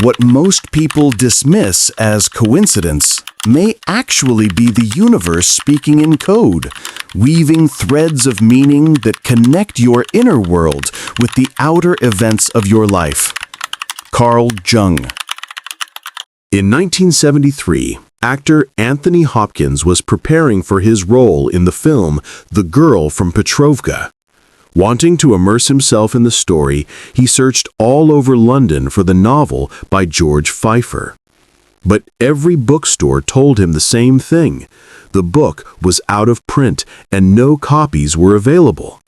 What most people dismiss as coincidence may actually be the universe speaking in code, weaving threads of meaning that connect your inner world with the outer events of your life. Carl Jung. In 1973, actor Anthony Hopkins was preparing for his role in the film The Girl from Petrovka. Wanting to immerse himself in the story, he searched all over London for the novel by George Pfeiffer. But every bookstore told him the same thing. The book was out of print and no copies were available.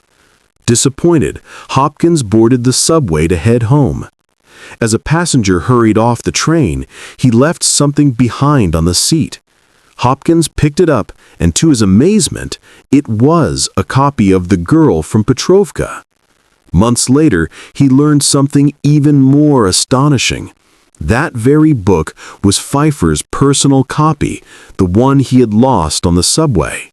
Disappointed, Hopkins boarded the subway to head home. As a passenger hurried off the train, he left something behind on the seat. Hopkins picked it up, and to his amazement, it was a copy of The Girl from Petrovka. Months later, he learned something even more astonishing. That very book was Pfeiffer's personal copy, the one he had lost on the subway.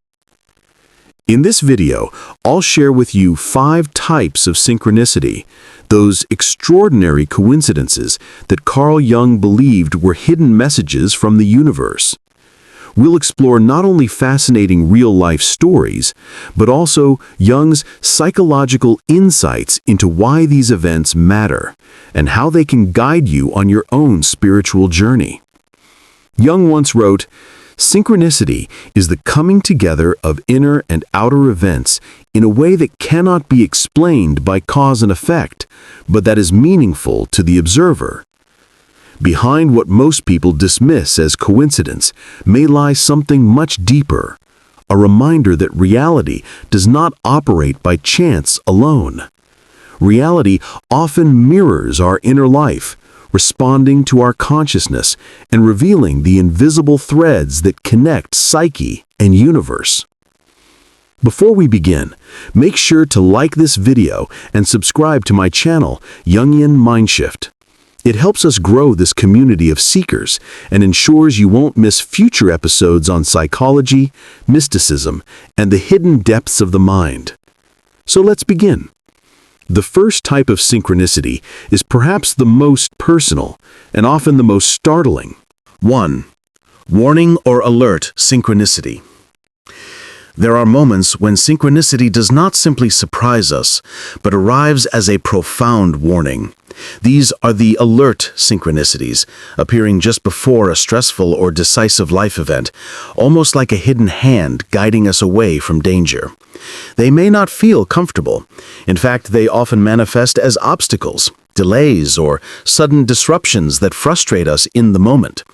In this video, I'll share with you 5 types of synchronicity, those extraordinary coincidences that Carl Jung believed were hidden messages from the universe. We'll explore not only fascinating real-life stories, but also Jung's psychological insights into why these events matter and how they can guide you on your own spiritual journey. Jung once wrote, "Synchronicity is the coming together of inner and outer events in a way that cannot be explained by cause and effect, but that is meaningful to the observer." Behind what most people dismiss as coincidence may lie something much deeper, a reminder that reality does not operate by chance alone. Reality often mirrors our inner life, responding to our consciousness and revealing the invisible threads that connect psyche and universe. Before we begin, make sure to like this video and subscribe to my channel, Jungian Mindshift. It helps us grow this community of seekers and ensures you won't miss future episodes on psychology, mysticism, and the hidden depths of the mind. So let's begin. The first type of synchronicity is perhaps the most personal and often the most startling. 1. Warning or alert synchronicity. There are moments when synchronicity does not simply surprise us, but arrives as a profound warning. These are the alert synchronicities, appearing just before a stressful or decisive life event, almost like a hidden hand guiding us away from danger. They may not feel comfortable. In fact, they often manifest as obstacles, delays, or sudden disruptions that frustrate us in the moment.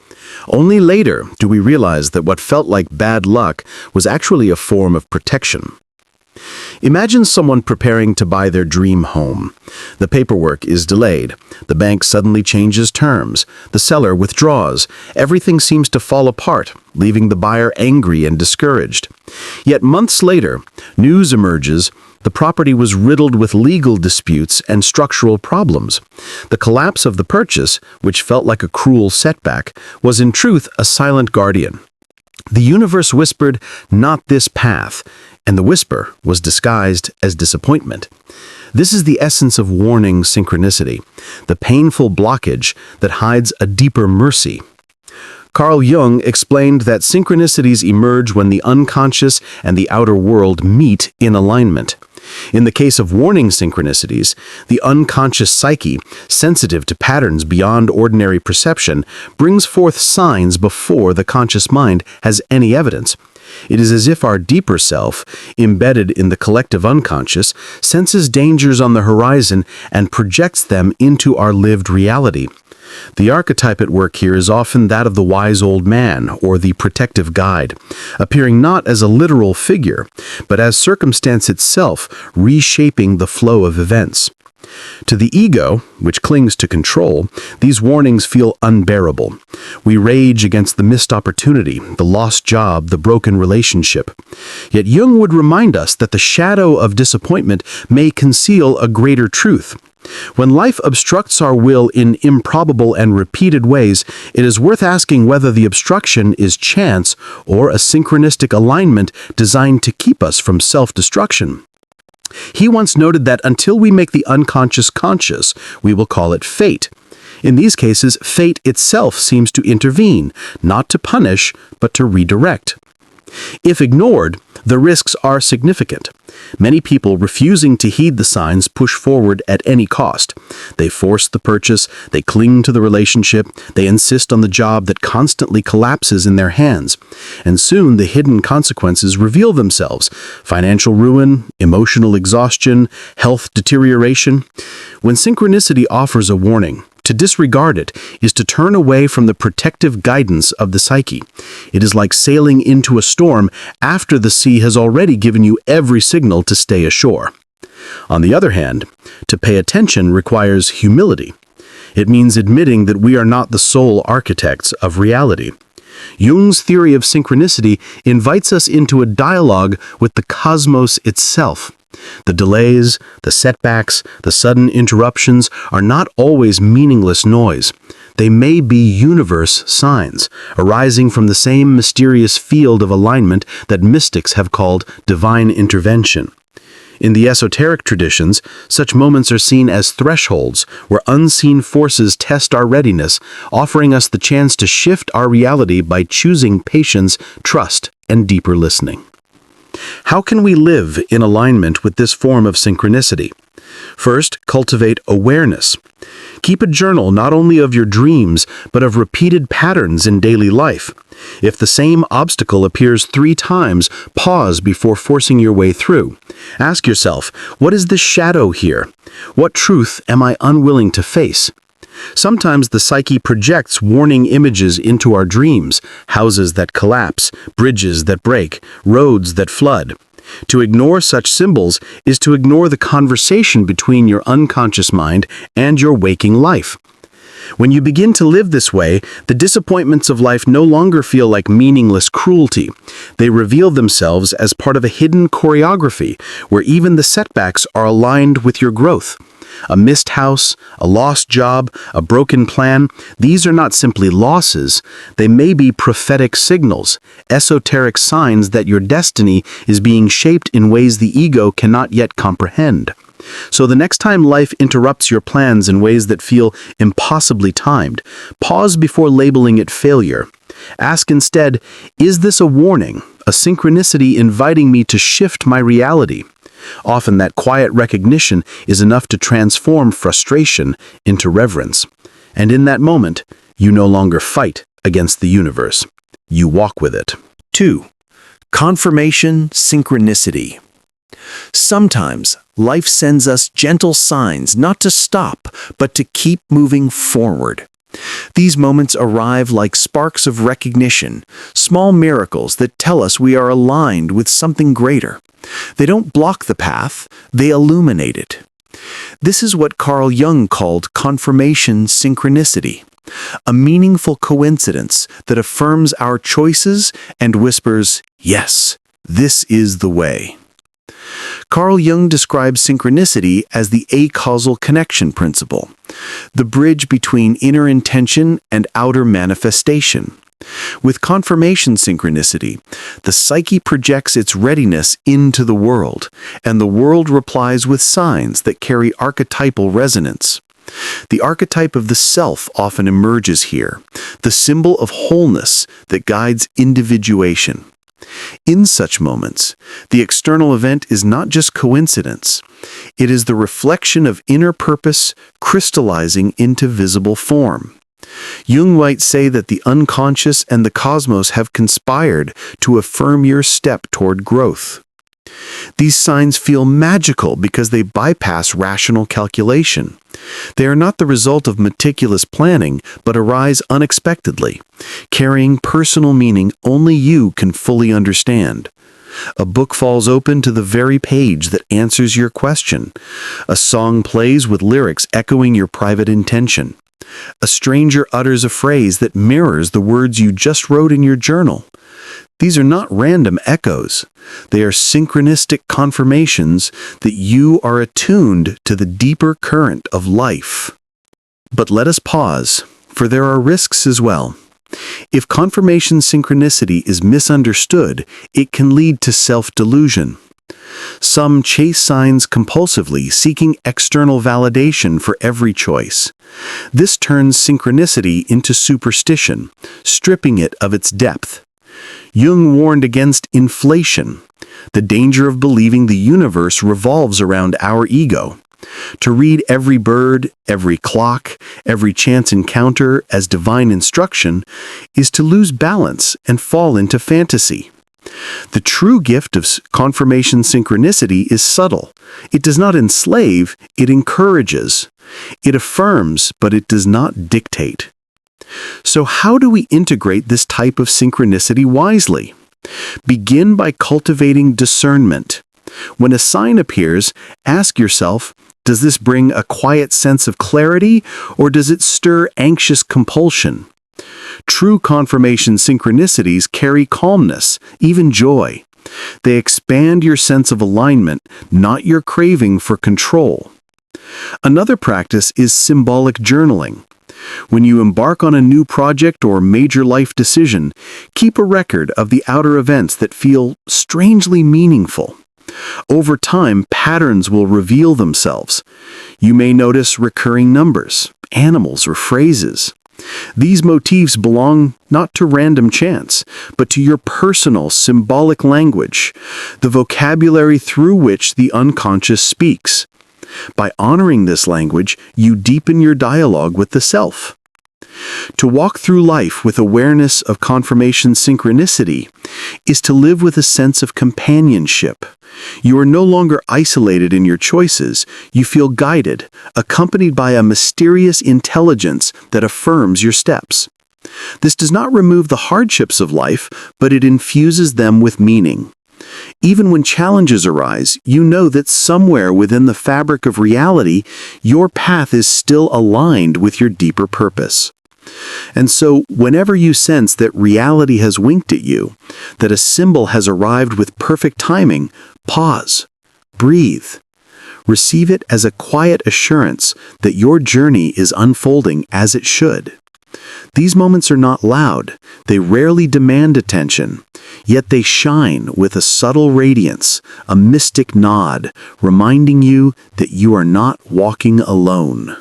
Only later do we realize that what felt like bad luck was actually a form of protection. Imagine someone preparing to buy their dream home. The paperwork is delayed. The bank suddenly changes terms. The seller withdraws. Everything seems to fall apart, leaving the buyer angry and discouraged. Yet months later, news emerges. The property was riddled with legal disputes and structural problems. The collapse of the purchase, which felt like a cruel setback, was in truth a silent guardian. The universe whispered, "Not this path," and the whisper was disguised as disappointment. This is the essence of warning synchronicity, the painful blockage that hides a deeper mercy. Carl Jung explained that synchronicities emerge when the unconscious and the outer world meet in alignment. In the case of warning synchronicities, the unconscious psyche, sensitive to patterns beyond ordinary perception, brings forth signs before the conscious mind has any evidence. It is as if our deeper self, embedded in the collective unconscious, senses dangers on the horizon and projects them into our lived reality. The archetype at work here is often that of the wise old man or the protective guide, appearing not as a literal figure, but as circumstance itself, reshaping the flow of events. To the ego, which clings to control, these warnings feel unbearable. We rage against the missed opportunity, the lost job, the broken relationship. Yet Jung would remind us that the shadow of disappointment may conceal a greater truth. When life obstructs our will in improbable and repeated ways, it is worth asking whether the obstruction is chance or a synchronistic alignment designed to keep us from self-destruction. He once noted that until we make the unconscious conscious, we will call it fate. In these cases, fate itself seems to intervene, not to punish, but to redirect. If ignored, the risks are significant. Many people refusing to heed the signs push forward at any cost. They force the purchase, they cling to the relationship, they insist on the job that constantly collapses in their hands. And soon the hidden consequences reveal themselves: financial ruin, emotional exhaustion, health deterioration. When synchronicity offers a warning, to disregard it is to turn away from the protective guidance of the psyche. It is like sailing into a storm after the sea has already given you every signal to stay ashore. On the other hand, to pay attention requires humility. It means admitting that we are not the sole architects of reality. Jung's theory of synchronicity invites us into a dialogue with the cosmos itself. The delays, the setbacks, the sudden interruptions are not always meaningless noise. They may be universe signs, arising from the same mysterious field of alignment that mystics have called divine intervention. In the esoteric traditions, such moments are seen as thresholds where unseen forces test our readiness, offering us the chance to shift our reality by choosing patience, trust, and deeper listening. How can we live in alignment with this form of synchronicity? First, cultivate awareness. Keep a journal not only of your dreams, but of repeated patterns in daily life. If the same obstacle appears 3 times, pause before forcing your way through. Ask yourself, what is the shadow here? What truth am I unwilling to face? Sometimes the psyche projects warning images into our dreams: houses that collapse, bridges that break, roads that flood. To ignore such symbols is to ignore the conversation between your unconscious mind and your waking life. When you begin to live this way, the disappointments of life no longer feel like meaningless cruelty. They reveal themselves as part of a hidden choreography, where even the setbacks are aligned with your growth. A missed house, a lost job, a broken plan, these are not simply losses. They may be prophetic signals, esoteric signs that your destiny is being shaped in ways the ego cannot yet comprehend. So the next time life interrupts your plans in ways that feel impossibly timed, pause before labeling it failure. Ask instead, is this a warning, a synchronicity inviting me to shift my reality? Often that quiet recognition is enough to transform frustration into reverence. And in that moment, you no longer fight against the universe. You walk with it. 2. Confirmation synchronicity. Sometimes life sends us gentle signs not to stop, but to keep moving forward. These moments arrive like sparks of recognition, small miracles that tell us we are aligned with something greater. They don't block the path, they illuminate it. This is what Carl Jung called confirmation synchronicity, a meaningful coincidence that affirms our choices and whispers, "Yes, this is the way." Carl Jung describes synchronicity as the acausal connection principle, the bridge between inner intention and outer manifestation. With confirmation synchronicity, the psyche projects its readiness into the world, and the world replies with signs that carry archetypal resonance. The archetype of the self often emerges here, the symbol of wholeness that guides individuation. In such moments, the external event is not just coincidence. It is the reflection of inner purpose crystallizing into visible form. Jung might say that the unconscious and the cosmos have conspired to affirm your step toward growth. These signs feel magical because they bypass rational calculation. They are not the result of meticulous planning, but arise unexpectedly, carrying personal meaning only you can fully understand. A book falls open to the very page that answers your question. A song plays with lyrics echoing your private intention. A stranger utters a phrase that mirrors the words you just wrote in your journal. These are not random echoes. They are synchronistic confirmations that you are attuned to the deeper current of life. But let us pause, for there are risks as well. If confirmation synchronicity is misunderstood, it can lead to self-delusion. Some chase signs compulsively, seeking external validation for every choice. This turns synchronicity into superstition, stripping it of its depth. Jung warned against inflation, the danger of believing the universe revolves around our ego. To read every bird, every clock, every chance encounter as divine instruction is to lose balance and fall into fantasy. The true gift of confirmation synchronicity is subtle. It does not enslave, it encourages. It affirms, but it does not dictate. So how do we integrate this type of synchronicity wisely? Begin by cultivating discernment. When a sign appears, ask yourself, does this bring a quiet sense of clarity, or does it stir anxious compulsion? True confirmation synchronicities carry calmness, even joy. They expand your sense of alignment, not your craving for control. Another practice is symbolic journaling. When you embark on a new project or major life decision, keep a record of the outer events that feel strangely meaningful. Over time, patterns will reveal themselves. You may notice recurring numbers, animals, or phrases. These motifs belong not to random chance, but to your personal symbolic language, the vocabulary through which the unconscious speaks. By honoring this language, you deepen your dialogue with the self. To walk through life with awareness of confirmation synchronicity is to live with a sense of companionship. You are no longer isolated in your choices. You feel guided, accompanied by a mysterious intelligence that affirms your steps. This does not remove the hardships of life, but it infuses them with meaning. Even when challenges arise, you know that somewhere within the fabric of reality, your path is still aligned with your deeper purpose. And so, whenever you sense that reality has winked at you, that a symbol has arrived with perfect timing, pause, breathe. Receive it as a quiet assurance that your journey is unfolding as it should. These moments are not loud, they rarely demand attention, yet they shine with a subtle radiance, a mystic nod, reminding you that you are not walking alone.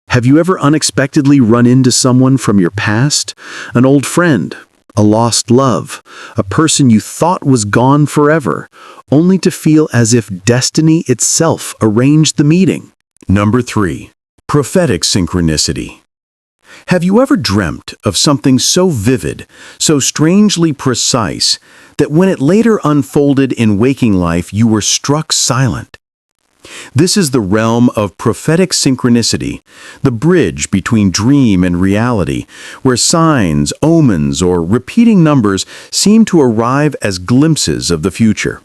Have you ever unexpectedly run into someone from your past? An old friend, a lost love, a person you thought was gone forever, only to feel as if destiny itself arranged the meeting? Number 3. Prophetic synchronicity. Have you ever dreamt of something so vivid, so strangely precise, that when it later unfolded in waking life, you were struck silent? This is the realm of prophetic synchronicity, the bridge between dream and reality, where signs, omens, or repeating numbers seem to arrive as glimpses of the future.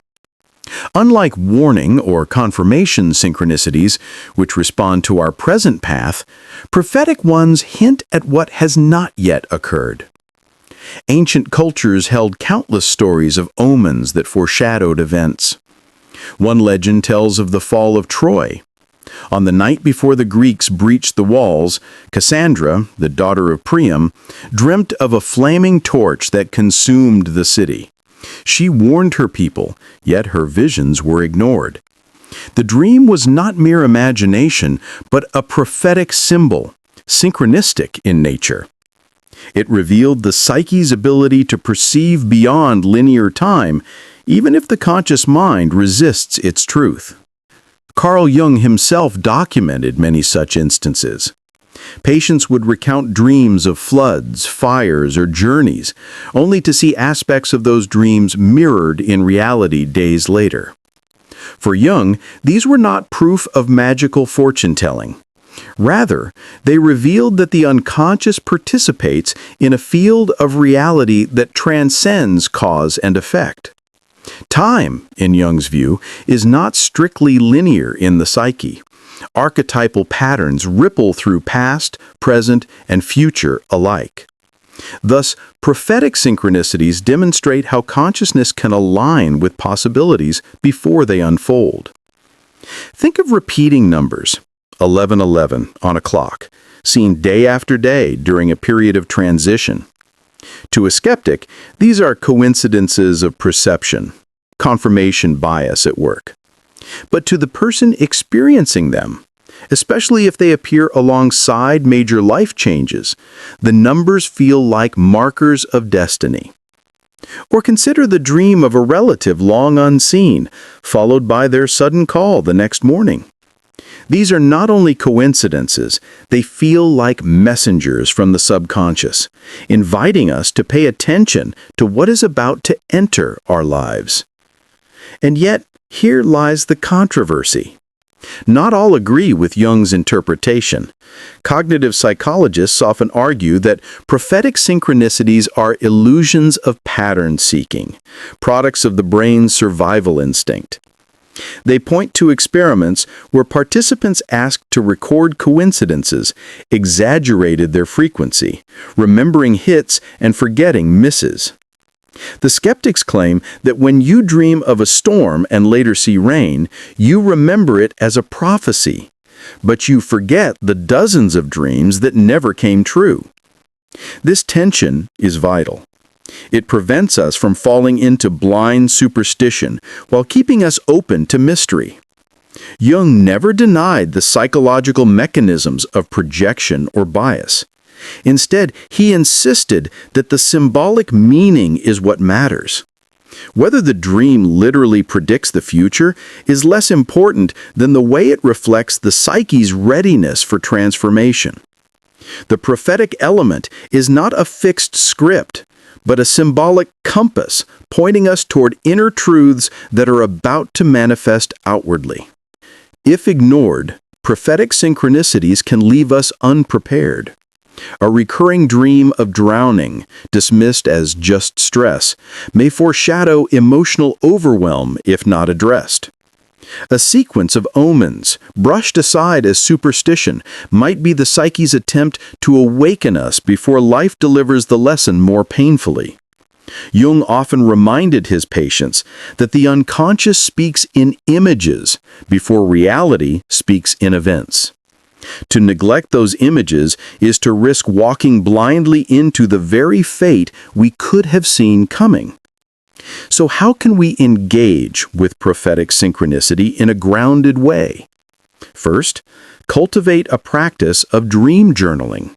Unlike warning or confirmation synchronicities, which respond to our present path, prophetic ones hint at what has not yet occurred. Ancient cultures held countless stories of omens that foreshadowed events. One legend tells of the fall of Troy. On the night before the Greeks breached the walls, Cassandra, the daughter of Priam, dreamt of a flaming torch that consumed the city. She warned her people, yet her visions were ignored. The dream was not mere imagination, but a prophetic symbol, synchronistic in nature. It revealed the psyche's ability to perceive beyond linear time, even if the conscious mind resists its truth. Carl Jung himself documented many such instances. Patients would recount dreams of floods, fires, or journeys, only to see aspects of those dreams mirrored in reality days later. For Jung, these were not proof of magical fortune-telling. Rather, they revealed that the unconscious participates in a field of reality that transcends cause and effect. Time, in Jung's view, is not strictly linear in the psyche. Archetypal patterns ripple through past, present, and future alike. Thus, prophetic synchronicities demonstrate how consciousness can align with possibilities before they unfold. Think of repeating numbers, 1111 on a clock, seen day after day during a period of transition. To a skeptic, these are coincidences of perception. confirmation bias at work. But to the person experiencing them, especially if they appear alongside major life changes, the numbers feel like markers of destiny. Or consider the dream of a relative long unseen, followed by their sudden call the next morning. These are not only coincidences, they feel like messengers from the subconscious, inviting us to pay attention to what is about to enter our lives. And yet, here lies the controversy. Not all agree with Jung's interpretation. Cognitive psychologists often argue that prophetic synchronicities are illusions of pattern seeking, products of the brain's survival instinct. They point to experiments where participants asked to record coincidences, exaggerated their frequency, remembering hits and forgetting misses. The skeptics claim that when you dream of a storm and later see rain, you remember it as a prophecy, but you forget the dozens of dreams that never came true. This tension is vital. It prevents us from falling into blind superstition while keeping us open to mystery. Jung never denied the psychological mechanisms of projection or bias. Instead, he insisted that the symbolic meaning is what matters. Whether the dream literally predicts the future is less important than the way it reflects the psyche's readiness for transformation. The prophetic element is not a fixed script, but a symbolic compass pointing us toward inner truths that are about to manifest outwardly. If ignored, prophetic synchronicities can leave us unprepared. A recurring dream of drowning, dismissed as just stress, may foreshadow emotional overwhelm if not addressed. A sequence of omens, brushed aside as superstition, might be the psyche's attempt to awaken us before life delivers the lesson more painfully. Jung often reminded his patients that the unconscious speaks in images before reality speaks in events. To neglect those images is to risk walking blindly into the very fate we could have seen coming. So how can we engage with prophetic synchronicity in a grounded way? First, cultivate a practice of dream journaling.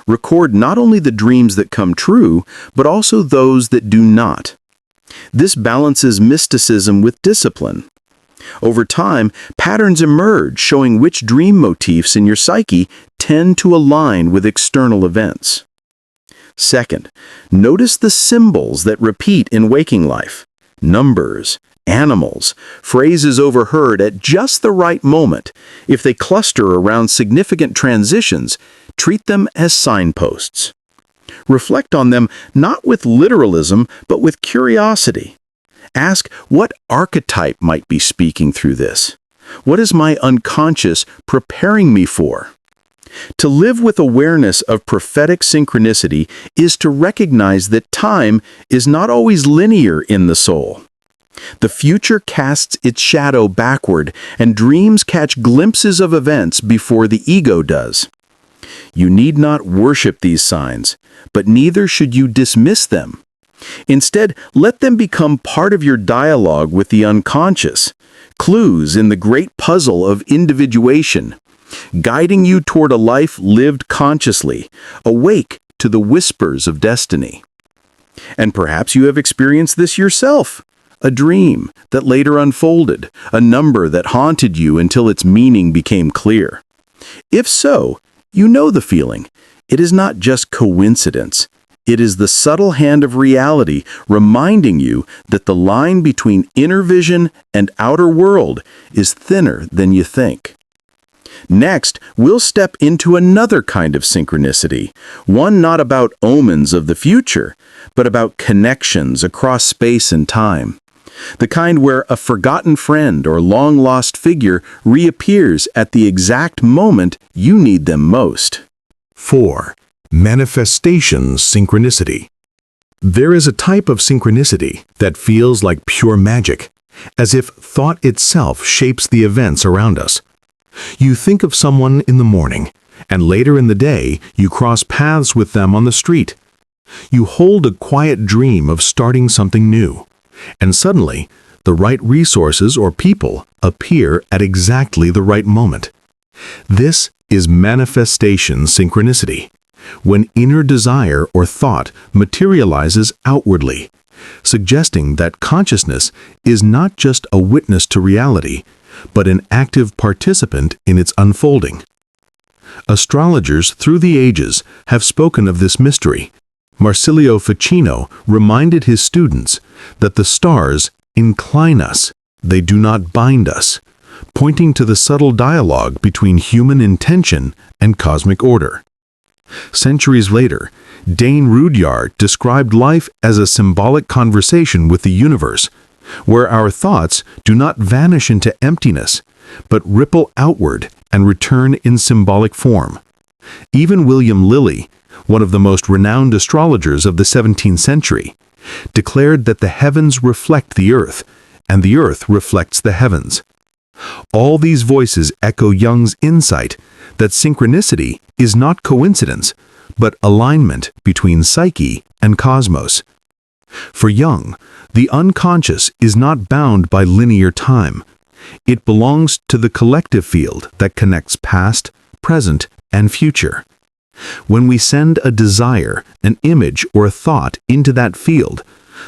Record not only the dreams that come true, but also those that do not. This balances mysticism with discipline. Over time, patterns emerge showing which dream motifs in your psyche tend to align with external events. Second, notice the symbols that repeat in waking life. Numbers, animals, phrases overheard at just the right moment. If they cluster around significant transitions, treat them as signposts. Reflect on them not with literalism, but with curiosity. Ask what archetype might be speaking through this. What is my unconscious preparing me for? To live with awareness of prophetic synchronicity is to recognize that time is not always linear in the soul. The future casts its shadow backward, and dreams catch glimpses of events before the ego does. You need not worship these signs, but neither should you dismiss them. Instead, let them become part of your dialogue with the unconscious, clues in the great puzzle of individuation, guiding you toward a life lived consciously, awake to the whispers of destiny. And perhaps you have experienced this yourself, a dream that later unfolded, a number that haunted you until its meaning became clear. If so, you know the feeling. It is not just coincidence. It is the subtle hand of reality reminding you that the line between inner vision and outer world is thinner than you think. Next, we'll step into another kind of synchronicity, one not about omens of the future, but about connections across space and time. The kind where a forgotten friend or long-lost figure reappears at the exact moment you need them most. 4. Manifestation synchronicity. There is a type of synchronicity that feels like pure magic, as if thought itself shapes the events around us. You think of someone in the morning, and later in the day you cross paths with them on the street. You hold a quiet dream of starting something new, and suddenly the right resources or people appear at exactly the right moment. This is manifestation synchronicity, when inner desire or thought materializes outwardly, suggesting that consciousness is not just a witness to reality, but an active participant in its unfolding. Astrologers through the ages have spoken of this mystery. Marsilio Ficino reminded his students that the stars incline us, they do not bind us, pointing to the subtle dialogue between human intention and cosmic order. Centuries later, Dane Rudyard described life as a symbolic conversation with the universe, where our thoughts do not vanish into emptiness, but ripple outward and return in symbolic form. Even William Lilly, one of the most renowned astrologers of the 17th century, declared that the heavens reflect the earth, and the earth reflects the heavens. All these voices echo Jung's insight that synchronicity is not coincidence, but alignment between psyche and cosmos. For Jung, the unconscious is not bound by linear time. It belongs to the collective field that connects past, present, and future. When we send a desire, an image, or a thought into that field,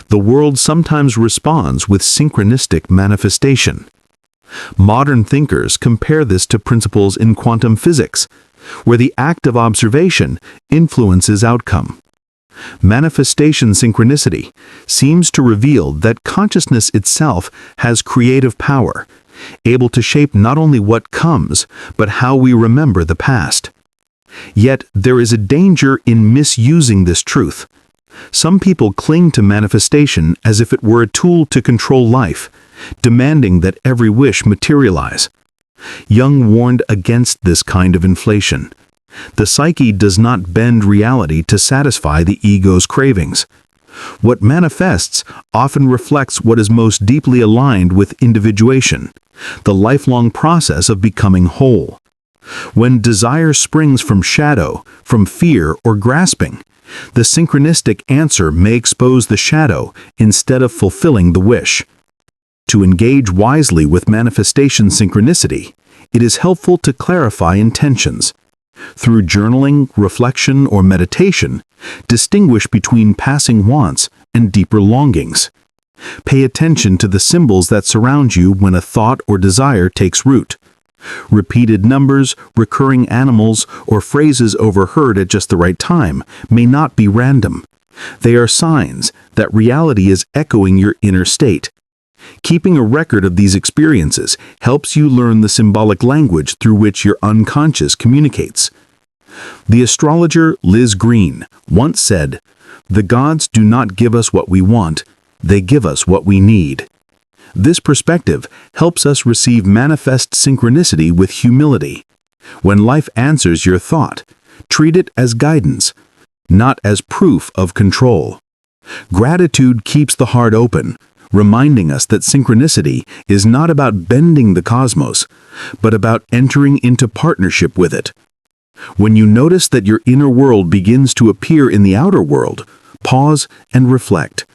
the world sometimes responds with synchronistic manifestation. Modern thinkers compare this to principles in quantum physics, where the act of observation influences outcome. Manifestation synchronicity seems to reveal that consciousness itself has creative power, able to shape not only what comes, but how we remember the past. Yet there is a danger in misusing this truth. Some people cling to manifestation as if it were a tool to control life, demanding that every wish materialize. Jung warned against this kind of inflation. The psyche does not bend reality to satisfy the ego's cravings. What manifests often reflects what is most deeply aligned with individuation, the lifelong process of becoming whole. When desire springs from shadow, from fear or grasping, the synchronistic answer may expose the shadow instead of fulfilling the wish. To engage wisely with manifestation synchronicity, it is helpful to clarify intentions. Through journaling, reflection, or meditation, distinguish between passing wants and deeper longings. Pay attention to the symbols that surround you when a thought or desire takes root. Repeated numbers, recurring animals, or phrases overheard at just the right time may not be random. They are signs that reality is echoing your inner state. Keeping a record of these experiences helps you learn the symbolic language through which your unconscious communicates. The astrologer Liz Green once said, "The gods do not give us what we want, they give us what we need." This perspective helps us receive manifest synchronicity with humility. When life answers your thought, treat it as guidance, not as proof of control. Gratitude keeps the heart open, reminding us that synchronicity is not about bending the cosmos, but about entering into partnership with it. When you notice that your inner world begins to appear in the outer world, pause and reflect.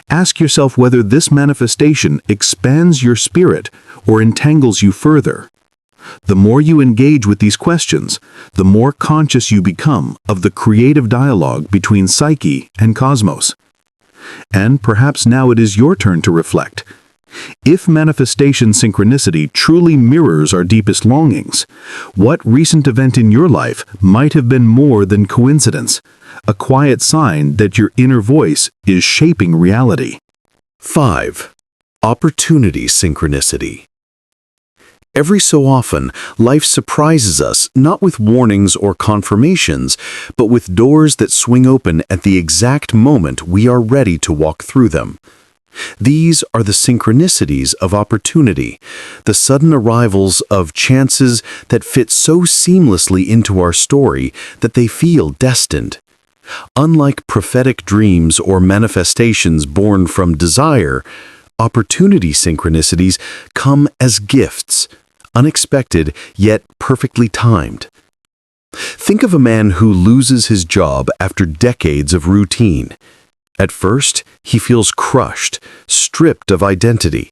Ask yourself whether this manifestation expands your spirit or entangles you further. The more you engage with these questions, the more conscious you become of the creative dialogue between psyche and cosmos. And perhaps now it is your turn to reflect. If manifestation synchronicity truly mirrors our deepest longings, what recent event in your life might have been more than coincidence, a quiet sign that your inner voice is shaping reality? 5. Opportunity synchronicity. Every so often, life surprises us not with warnings or confirmations, but with doors that swing open at the exact moment we are ready to walk through them. These are the synchronicities of opportunity, the sudden arrivals of chances that fit so seamlessly into our story that they feel destined. Unlike prophetic dreams or manifestations born from desire, opportunity synchronicities come as gifts, unexpected yet perfectly timed. Think of a man who loses his job after decades of routine. At first, he feels crushed, stripped of identity.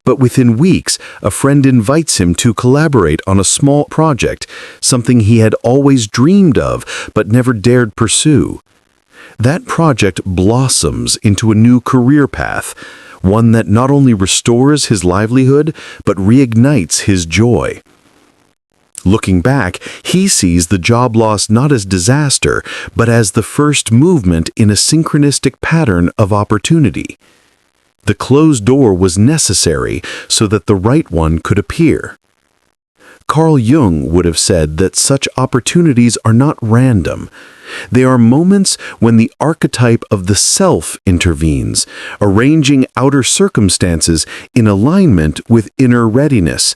But within weeks, a friend invites him to collaborate on a small project, something he had always dreamed of but never dared pursue. That project blossoms into a new career path, one that not only restores his livelihood but reignites his joy. Looking back, he sees the job loss not as disaster, but as the first movement in a synchronistic pattern of opportunity. The closed door was necessary so that the right one could appear. Carl Jung would have said that such opportunities are not random. They are moments when the archetype of the self intervenes, arranging outer circumstances in alignment with inner readiness.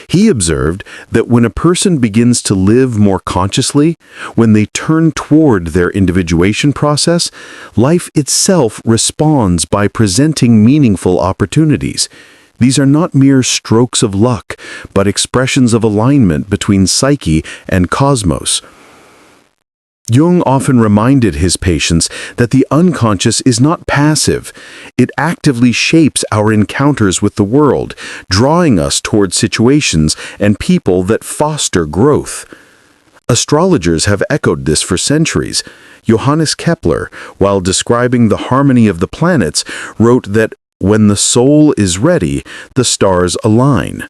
He observed that when a person begins to live more consciously, when they turn toward their individuation process, life itself responds by presenting meaningful opportunities. These are not mere strokes of luck, but expressions of alignment between psyche and cosmos. Jung often reminded his patients that the unconscious is not passive. It actively shapes our encounters with the world, drawing us toward situations and people that foster growth. Astrologers have echoed this for centuries. Johannes Kepler, while describing the harmony of the planets, wrote that when the soul is ready, the stars align.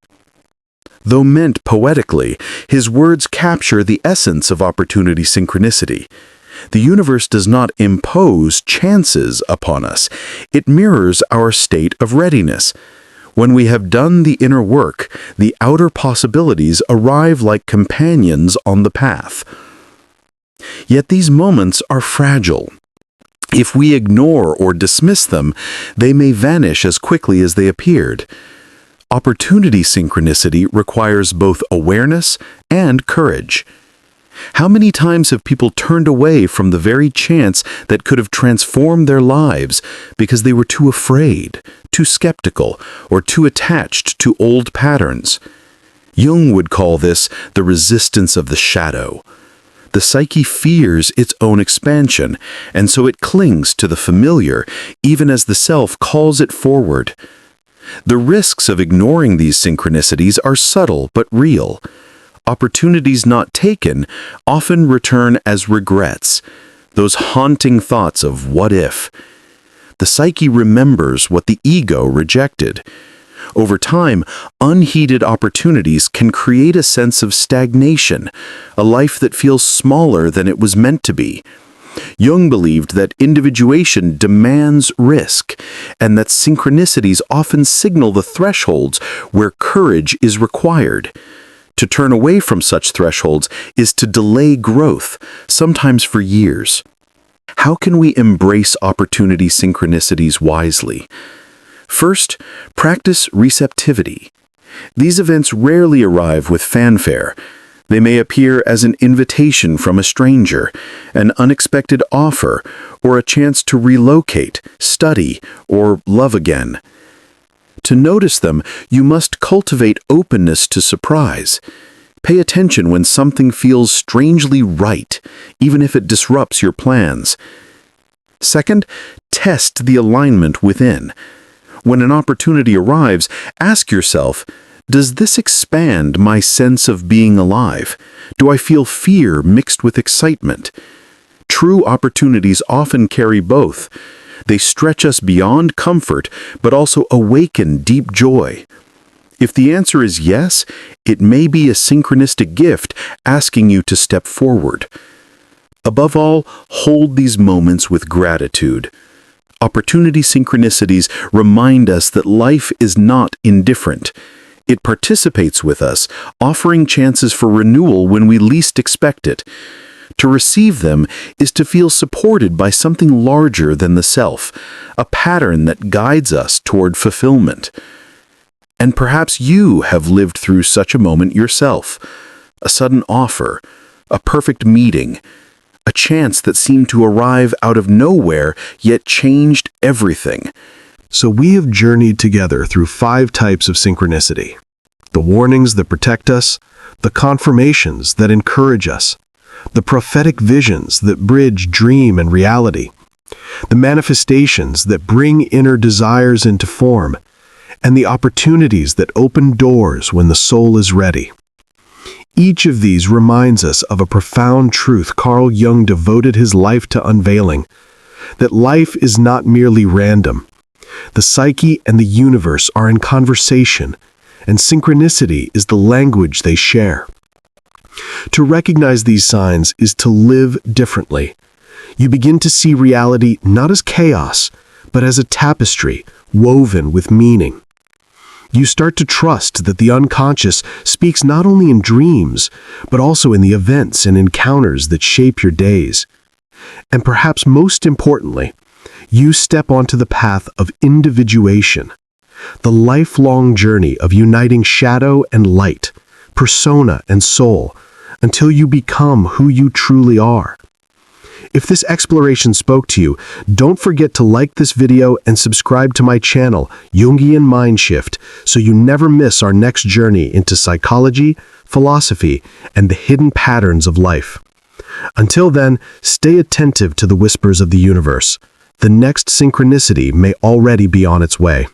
Though meant poetically, his words capture the essence of opportunity synchronicity. The universe does not impose chances upon us. It mirrors our state of readiness. When we have done the inner work, the outer possibilities arrive like companions on the path. Yet these moments are fragile. If we ignore or dismiss them, they may vanish as quickly as they appeared. Opportunity synchronicity requires both awareness and courage. How many times have people turned away from the very chance that could have transformed their lives because they were too afraid, too skeptical, or too attached to old patterns? Jung would call this the resistance of the shadow. The psyche fears its own expansion, and so it clings to the familiar, even as the self calls it forward. The risks of ignoring these synchronicities are subtle but real. Opportunities not taken often return as regrets, those haunting thoughts of what if. The psyche remembers what the ego rejected. Over time, unheeded opportunities can create a sense of stagnation, a life that feels smaller than it was meant to be. Jung believed that individuation demands risk, and that synchronicities often signal the thresholds where courage is required. To turn away from such thresholds is to delay growth, sometimes for years. How can we embrace opportunity synchronicities wisely? First, practice receptivity. These events rarely arrive with fanfare. They may appear as an invitation from a stranger, an unexpected offer, or a chance to relocate, study, or love again. To notice them, you must cultivate openness to surprise. Pay attention when something feels strangely right, even if it disrupts your plans. Second, test the alignment within. When an opportunity arrives, ask yourself, does this expand my sense of being alive? Do I feel fear mixed with excitement? True opportunities often carry both. They stretch us beyond comfort, but also awaken deep joy. If the answer is yes, it may be a synchronistic gift asking you to step forward. Above all, hold these moments with gratitude. Opportunity synchronicities remind us that life is not indifferent. It participates with us, offering chances for renewal when we least expect it. To receive them is to feel supported by something larger than the self, a pattern that guides us toward fulfillment. And perhaps you have lived through such a moment yourself, a sudden offer, a perfect meeting, a chance that seemed to arrive out of nowhere yet changed everything. So we have journeyed together through 5 types of synchronicity. The warnings that protect us, the confirmations that encourage us, the prophetic visions that bridge dream and reality, the manifestations that bring inner desires into form, and the opportunities that open doors when the soul is ready. Each of these reminds us of a profound truth Carl Jung devoted his life to unveiling, that life is not merely random. The psyche and the universe are in conversation, and synchronicity is the language they share. To recognize these signs is to live differently. You begin to see reality not as chaos, but as a tapestry woven with meaning. You start to trust that the unconscious speaks not only in dreams, but also in the events and encounters that shape your days. And perhaps most importantly, you step onto the path of individuation, the lifelong journey of uniting shadow and light, persona and soul, until you become who you truly are. If this exploration spoke to you, don't forget to like this video and subscribe to my channel, Jungian Mindshift, so you never miss our next journey into psychology, philosophy, and the hidden patterns of life. Until then, stay attentive to the whispers of the universe. The next synchronicity may already be on its way.